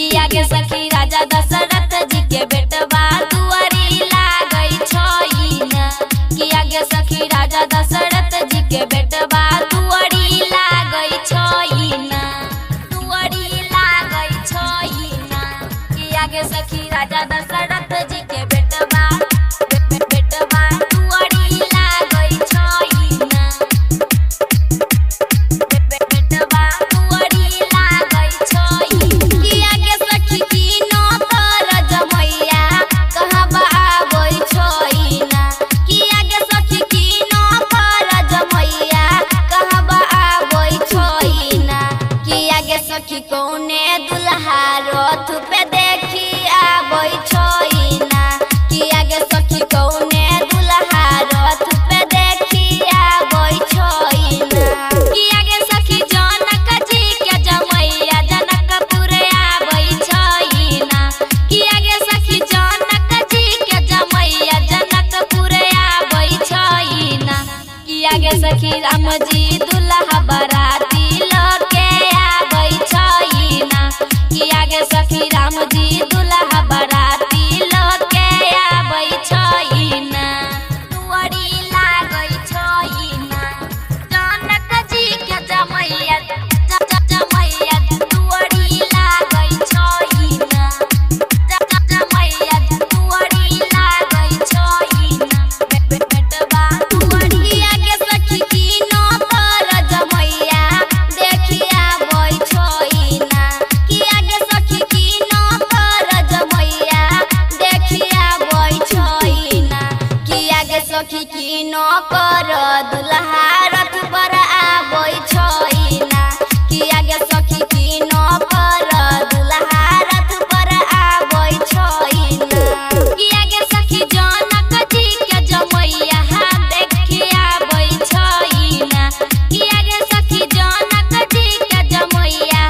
किया गे सखी राजा दशरथ जी के बेटवा दुआरी लागई छईना। किया गे सखी राजा दशरथ जी के बेटवा दुआरी लागई छईना। दुआरी लागई छईना। किया गे सखी राजा दशरथ जी के बेटवा दुआरी लागई छईना। बेटवा दुआरी लागई छईना। किया गे सखी कीनो तर जमैया कहबा आबई छईना। किया गे सखी कीनो तर जमैया कहबा आबई छईना। किया गे सखी कौने दुल्हा रथ पे देखी आबई छईना। किया गे सखी कौने दुल्हा रथ पे देखी आबई छईना। किया गे सखी जनक जी के जमैया जनकपुर आबई छईना। किया गे सखी जनक जी के जमैया जनकपुर आबई छईना। किया गे सखी राम जी दुल्हा बराती लके आबई छईना। किया गे सखी राम जी दुल्हा बराती लके आबई छईना। दुआरी लागई छईना। जनक जी के जमैया जमैया दुआरी लागई छईना। जमैया दुआरी लागई छईना। बेटवा दुआरी। किया गे सखी कीनो तर जमैया देखी आबई छईना। किया गे सखी कीनो तर जमैया देखी आबई छईना। किया गे सखी कीनो कर दुल्हा रथ पर आबई छईना। किया गे सखी कीनो कर दुल्हा रथ पर आबई छईना। किया गे सखी जनक जी के जमैया देखी आबई छईना। किया गे सखी जनक जी के जमैया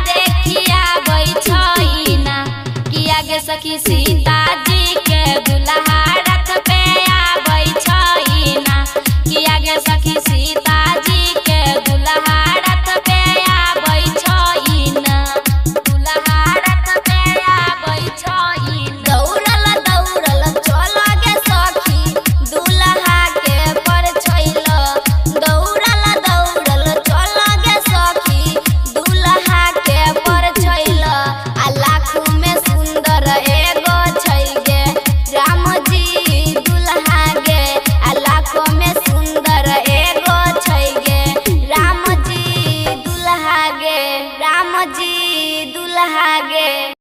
देखी आबई छईना। किया गे सखी सीता जी के दुल्हा रथ पे आबई छईना। किया गे सखी सीता जी के दुल्हा रथ पे आबई छईना। दुल्हा रथ पे आबई छईना। दौड़ल दौड़ल चल गे सखी दुल्हा के परछैल। दौड़ल दौड़ल चल गे सखी दुल्हा के परछैल। आ लाखों में सुंदर एगो छै गे राम जी दुल्हा गे। आ लाखों में सुंदर एगो छै गे राम जी दुल्हा गे। राम जी दुल्हा गे।